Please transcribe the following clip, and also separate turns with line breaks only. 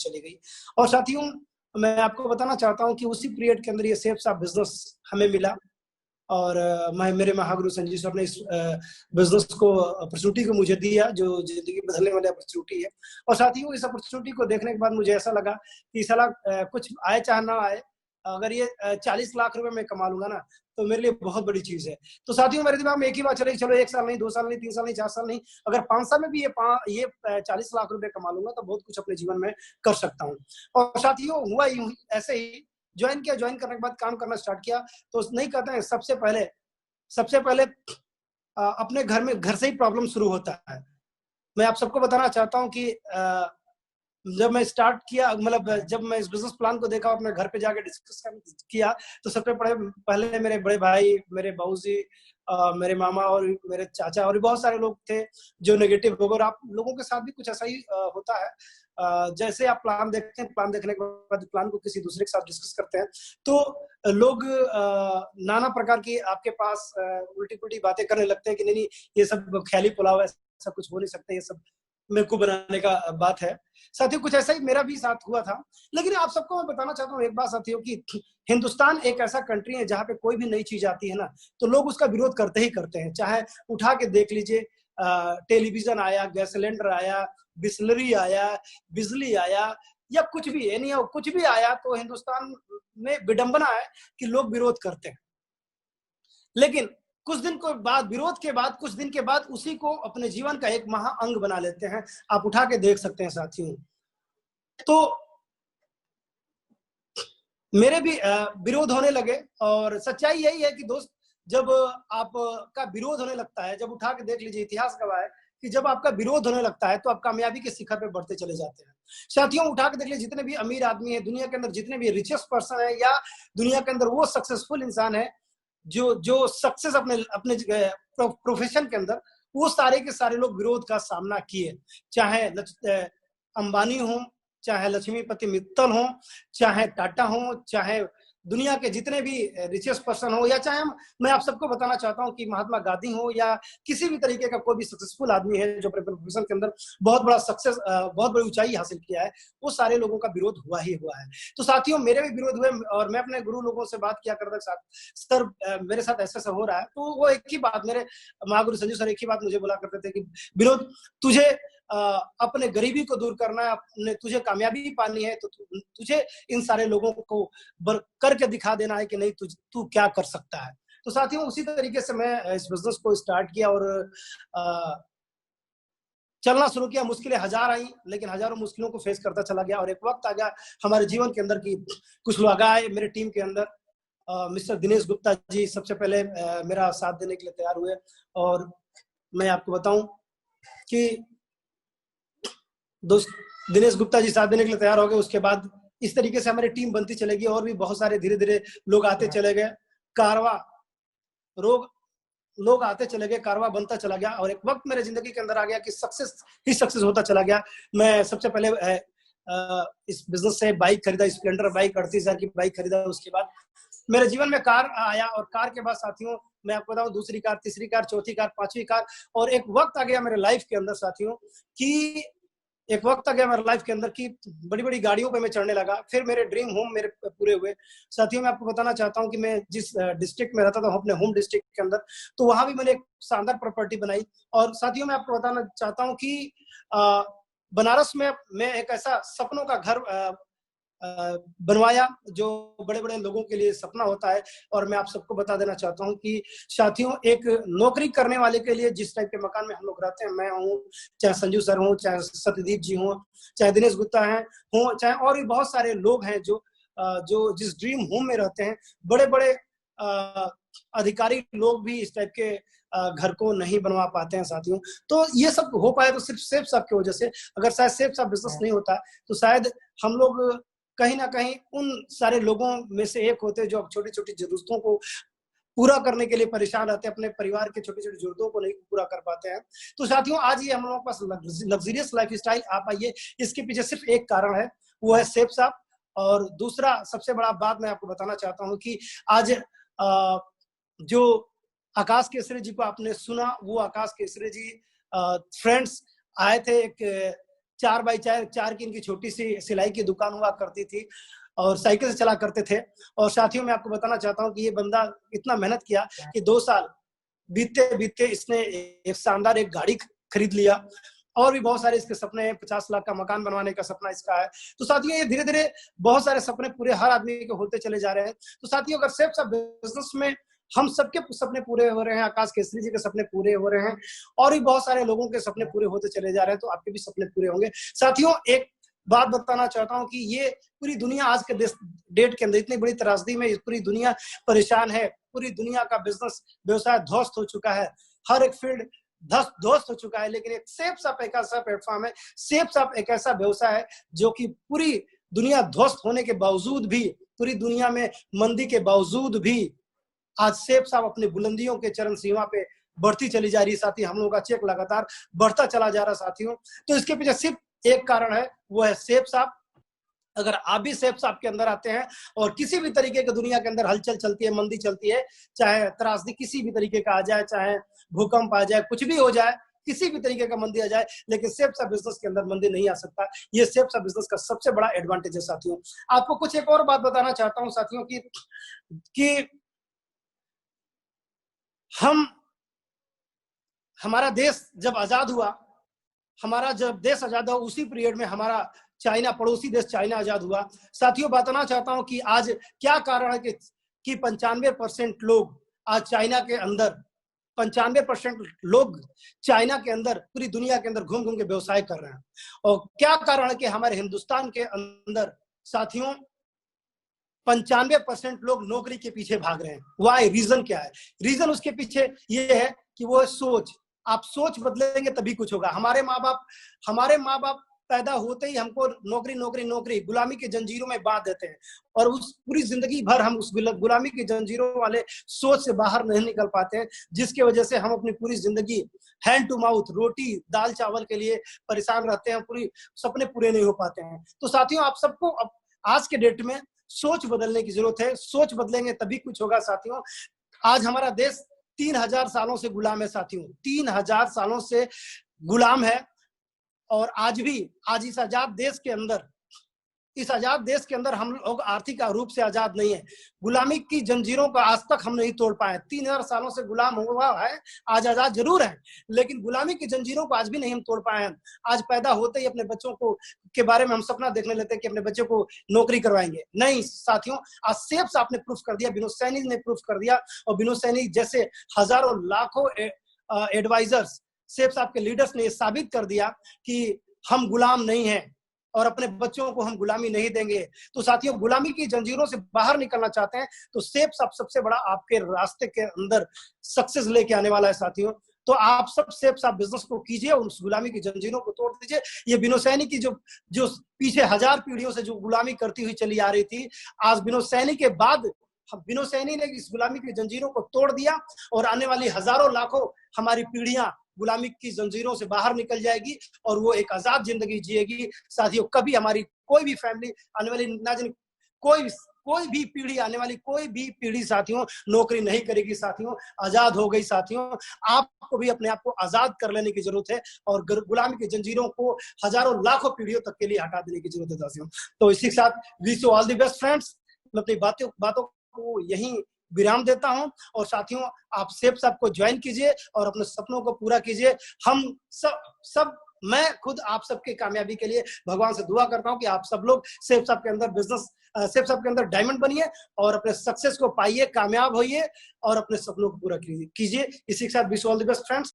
चली गई। और साथियों, मैं आपको बताना चाहता हूँ कि उसी पीरियड के अंदर ये सेफ साप बिजनेस हमें मिला और मेरे महागुरु संजीव सर ने इस बिजनेस को अपॉर्चुनिटी को मुझे दिया, जो जिंदगी बदलने वाली अपॉर्चुनिटी है। और साथियों, इस अपॉर्चुनिटी को देखने के बाद मुझे ऐसा लगा कि साला कुछ आए चाहे ना आए, अगर ये 40 लाख रुपए मैं कमा लूंगा ना, तो मेरे लिए बहुत बड़ी चीज है। तो साथियों, मेरे दिमाग में एक ही बात चली, चलो 1 साल नहीं, 2 साल नहीं, 3 साल नहीं, 4 साल नहीं, अगर 5 साल में भी ये 40 लाख रुपए कमा लूंगा तो बहुत कुछ अपने जीवन में कर सकता हूँ। और साथियों, हुआ यूं ऐसे ही ज्वाइन किया। ज्वाइन करने के बाद काम करना स्टार्ट किया। तो नहीं कहते हैं, सबसे पहले अपने घर से ही प्रॉब्लम शुरू होता है। मैं आप सबको बताना चाहता हूँ कि जब मैं स्टार्ट किया, मतलब जब मैं इस बिजनेस प्लान को देखा, अपने घर पे जाके डिस्कस किया, तो सबसे पहले मेरे बड़े भाई, मेरे बाबूजी, मेरे मामा और मेरे चाचा और बहुत सारे लोग थे जो नेगेटिव हो गए। और आप लोगों के साथ भी कुछ ऐसा ही होता है। जैसे आप प्लान देखते हैं, प्लान देखने के बाद प्लान को किसी दूसरे के साथ डिस्कस करते हैं, तो लोग नाना प्रकार की आपके पास उल्टी पुल्टी बातें करने लगते हैं कि नहीं, ये सब ख्याली पुलाव है, ऐसा कुछ हो नहीं सकता, ये सब मेरे को बनाने का बात है। साथियों, कुछ ऐसा ही मेरा भी साथ हुआ था। लेकिन आप सबको मैं बताना चाहता हूँ एक बात साथियों, कि हिंदुस्तान एक ऐसा कंट्री है जहाँ पे कोई भी नई चीज आती है ना, तो लोग उसका विरोध करते ही करते हैं। चाहे उठा के देख लीजिए, टेलीविजन आया, गैस सिलेंडर आया, बिस्लरी आया, बिजली आया, या कुछ भी, यानी कुछ भी आया, तो हिंदुस्तान में विडंबना है कि लोग विरोध करते हैं। लेकिन विरोध के बाद कुछ दिन के बाद उसी को अपने जीवन का एक महा अंग बना लेते हैं। आप उठा के देख सकते हैं साथियों। तो मेरे भी विरोध होने लगे, और सच्चाई यही है कि दोस्त, जब आपका विरोध होने लगता है, जब उठा के देख लीजिए, इतिहास गवाह है कि जब आपका विरोध होने लगता है तो आप कामयाबी के शिखर पे बढ़ते चले जाते हैं। साथियों, उठा के देख लीजिए, जितने भी अमीर आदमी है दुनिया के अंदर, जितने भी रिचेस्ट पर्सन है, या दुनिया के अंदर वो सक्सेसफुल इंसान है जो सक्सेस अपने अपने प्रोफेशन के अंदर, वो सारे के सारे लोग विरोध का सामना किए। चाहे अंबानी हो, चाहे लक्ष्मीपति मित्तल हो, चाहे टाटा हो, चाहे दुनिया के जितने भी रिचेस्ट पर्सन हो, या चाहे मैं आप सबको बताना चाहता हूं कि महात्मा गांधी हो, या किसी भी तरीके का कोई भी सक्सेसफुल आदमी है जो अपने प्रोफेशन के अंदर बहुत बड़ा सक्सेस, बहुत बड़ी ऊंचाई हासिल किया है, वो सारे लोगों का विरोध हुआ ही हुआ है। तो साथियों, मेरे भी विरोध हुए, और मैं अपने गुरु लोगों से बात किया करता था, सर मेरे साथ ऐसा ऐसा हो रहा है। तो वो एक ही बात, मेरे महागुरु संजू सर एक ही बात मुझे बोला करते थे कि विरोध, तुझे अपने गरीबी को दूर करना है, अपने तुझे कामयाबी पानी है, तो तुझे इन सारे लोगों को करके दिखा देना है कि नहीं, तू क्या कर सकता है। तो साथियों, उसी तरीके से मैं इस बिजनेस को स्टार्ट किया और चलना शुरू किया। मुश्किलें हजार आई, लेकिन हजारों मुश्किलों को फेस करता चला गया। और एक वक्त आ गया हमारे जीवन के अंदर की कुछ लोग आए मेरे टीम के अंदर। मिस्टर दिनेश गुप्ता जी सबसे पहले मेरा साथ देने के लिए तैयार हुए। और मैं आपको बताऊं कि दोस्त दिनेश गुप्ता जी साथ देने के लिए तैयार हो गए। उसके बाद इस तरीके से हमारी टीम बनती चलेगी, और भी बहुत सारे धीरे धीरे लोग आते चले गए। कारवा लोग आते चले गए, कारवा बनता चला गया। और एक वक्त मेरे जिंदगी के अंदर आ गया कि सक्सेस ही सक्सेस होता चला गया। मैं सबसे पहले इस बिजनेस से बाइक खरीदा, स्प्लेंडर बाइक, 38,000 की बाइक खरीदा। उसके बाद मेरे जीवन में कार आया, और कार के बाद साथियों मैं आपको बताऊं, दूसरी कार, तीसरी कार, चौथी कार, पांचवी कार। और एक वक्त आ गया मेरे लाइफ के अंदर साथियों कि बड़ी बड़ी गाड़ियों पे मैं चढ़ने लगा। फिर मेरे ड्रीम होम मेरे पूरे हुए। साथियों, मैं आपको बताना चाहता हूं कि मैं जिस डिस्ट्रिक्ट में रहता था, अपने होम डिस्ट्रिक्ट के अंदर, तो वहां भी मैंने एक शानदार प्रॉपर्टी बनाई। और साथियों, मैं आपको बताना चाहता हूं कि बनारस में मैं एक ऐसा सपनों का घर बनवाया जो बड़े बड़े लोगों के लिए सपना होता है। और मैं आप सबको बता देना चाहता हूं कि साथियों, एक नौकरी करने वाले के लिए जिस टाइप के मकान में हम लोग रहते हैं, मैं हूं, चाहे संजू सर हूं, चाहे सत्यदीप जी हूं, चाहे दिनेश गुप्ता हैं हूं, चाहे और भी बहुत सारे लोग हैं जो जिस ड्रीम होम में रहते हैं, बड़े बड़े अधिकारी लोग भी इस टाइप के घर को नहीं बनवा पाते हैं साथियों। तो ये सब हो पाया तो सिर्फ सेफ साहब की वजह से। अगर शायद सेफ साहब बिजनेस नहीं होता तो शायद हम लोग कहीं ना कहीं उन सारे लोगों में से एक होते जो छोटी छोटी जरूरतों को पूरा करने के लिए परेशान रहते हैं, अपने परिवार के छोटी छोटी जरूरतों को नहीं पूरा कर पाते हैं। तो साथियों, आज ये हम लोगों के पास लग्जरियस लाइफ स्टाइल आ पाई है, इसके पीछे सिर्फ एक कारण है, वो है सेफ साहब। और दूसरा सबसे बड़ा बात मैं आपको बताना चाहता हूँ कि आज जो आकाश केसरी जी को आपने सुना, वो आकाश केसरी जी फ्रेंड्स आए थे एक 4x4 की इनकी छोटी सी सिलाई की दुकान हुआ करती थी और साइकिल से चला करते थे। और साथियों मैं आपको बताना चाहता हूँ कि ये बंदा इतना मेहनत किया कि 2 साल बीतते बीतते इसने एक शानदार एक गाड़ी खरीद लिया और भी बहुत सारे इसके सपने हैं। 50 लाख का मकान बनवाने का सपना इसका है। तो साथियों ये धीरे धीरे बहुत सारे सपने पूरे हर आदमी के होते चले जा रहे हैं। तो साथियों अगर सेफ सा बिजनेस में हम सबके सपने पूरे हो रहे हैं, आकाश केसरी जी के सपने पूरे हो रहे हैं और भी बहुत सारे लोगों के सपने पूरे होते चले जा रहे हैं, तो आपके भी सपने पूरे होंगे। साथियों एक बात बताना चाहता हूं कि ये पूरी दुनिया आज के डेट के अंदर इतनी बड़ी त्रासदी में पूरी दुनिया परेशान है। पूरी दुनिया का बिजनेस व्यवसाय ध्वस्त हो चुका है, हर एक फील्ड ध्वस्त हो चुका है। लेकिन एक सेफ एक ऐसा प्लेटफॉर्म है, सेफ एक ऐसा व्यवसाय है जो कि पूरी दुनिया ध्वस्त होने के बावजूद भी, पूरी दुनिया में मंदी के बावजूद भी आज सेफ अपनी बुलंदियों के चरम सीमा पे बढ़ती चली जा रही है। साथी हम लोगों का चेक लगातार बढ़ता चला जा रहा है साथियों। तो इसके पीछे सिर्फ एक कारण है, वो है सेफ। अगर आप भी सेफ के अंदर आते हैं और किसी भी तरीके की दुनिया के अंदर हलचल चलती है, मंदी चलती है, चाहे त्रासदी किसी भी तरीके का आ जाए, चाहे भूकंप आ जाए, कुछ भी हो जाए, किसी भी तरीके का मंदी आ जाए, लेकिन सेफ बिजनेस के अंदर मंदी नहीं आ सकता। ये सेफ बिजनेस का सबसे बड़ा एडवांटेज है साथियों। आपको कुछ एक और बात बताना चाहता हूं साथियों कि हमारा देश जब आजाद हुआ, हमारा जब देश आजाद हुआ उसी पीरियड में हमारा चाइना, पड़ोसी देश चाइना आजाद हुआ। साथियों बताना चाहता हूं कि आज क्या कारण है कि 95% लोग आज चाइना के अंदर, 95% लोग चाइना के अंदर, पूरी दुनिया के अंदर घूम घूम के व्यवसाय कर रहे हैं। और क्या कारण है कि हमारे हिंदुस्तान के अंदर साथियों 95% लोग नौकरी के पीछे भाग रहे हैं। वाई, रीजन क्या है? रीजन उसके पीछे ये है कि वो सोच, आप सोच बदलेंगे तभी कुछ होगा। हमारे माँ बाप पैदा होते ही हमको नौकरी नौकरी नौकरी, गुलामी के जंजीरों में बांध देते हैं और उस पूरी जिंदगी भर हम उस गुलामी के जंजीरों वाले सोच से बाहर नहीं निकल पाते हैं, जिसकी वजह से हम अपनी पूरी जिंदगी हैंड टू माउथ, रोटी दाल चावल के लिए परेशान रहते हैं, पूरी सपने पूरे नहीं हो पाते हैं। तो साथियों आप सबको आज के डेट में सोच बदलने की जरूरत है। सोच बदलेंगे तभी कुछ होगा साथियों। आज हमारा देश 3000 सालों से गुलाम है साथियों, 3000 सालों से गुलाम है। और आज इस आजाद देश के अंदर हम लोग आर्थिक रूप से आजाद नहीं है। गुलामी की जंजीरों को आज तक हम नहीं तोड़ पाए। 3000 सालों से गुलाम हुआ है, आज आजाद जरूर है, लेकिन गुलामी की जंजीरों को आज भी नहीं हम तोड़ पाए हैं। आज पैदा होते ही अपने बच्चों को के बारे में हम सपना देखने लेते हैं कि अपने बच्चों को नौकरी करवाएंगे। नहीं साथियों, आज सेफ आपने प्रूफ कर दिया, विनोद सैनी ने प्रूफ कर दिया, और विनोद सैनी जैसे हजारों लाखों एडवाइजर्स, सेफ साहब के लीडर्स ने साबित कर दिया कि हम गुलाम नहीं हैं और अपने बच्चों को हम गुलामी नहीं देंगे। तो साथियों गुलामी की जंजीरों से बाहर निकलना चाहते हैं तो सेफ साहब सबसे बड़ा आपके रास्ते के अंदर सक्सेस लेके आने वाला है साथियों। तो आप सब सेफ साहब बिजनेस को कीजिए, उस गुलामी की जंजीरों को तोड़ दीजिए। ये विनोद सैनी की जो पीछे 1000 पीढ़ियों से जो गुलामी करती हुई चली आ रही थी, आज विनोद सैनी के बाद विनोद सैनी ने इस गुलामी की जंजीरों को तोड़ दिया और आने वाली हजारों लाखों हमारी पीढ़ियां गुलामी की जंजीरों से बाहर निकल जाएगी और वो एक आजाद जिंदगी जिएगी। साथियों कभी हमारी कोई भी फैमिली आने वाली ना जाने कोई भी पीढ़ी आने वाली कोई भी पीढ़ी साथियों नौकरी नहीं करेगी साथियों, आजाद हो गई साथियों। आपको भी अपने आप को आजाद कर लेने की जरूरत है और गुलामी की जंजीरों को हजारों लाखों पीढ़ियों तक के लिए हटा देने की जरूरत है साथियों। तो इसी के साथ wish you all the best friends. मैं अपनी बातों को यहीं विराम देता हूं और साथियों आप सेफ साहब को ज्वाइन कीजिए और अपने सपनों को पूरा कीजिए। हम सब मैं खुद आप सबके कामयाबी के लिए भगवान से दुआ करता हूं कि आप सब लोग सेफ साहब के अंदर सेफ साहब के अंदर डायमंड बनिए और अपने सक्सेस को पाइए, कामयाब होइए और अपने सपनों को पूरा कीजिए। इसी के साथ wish you all the best friends.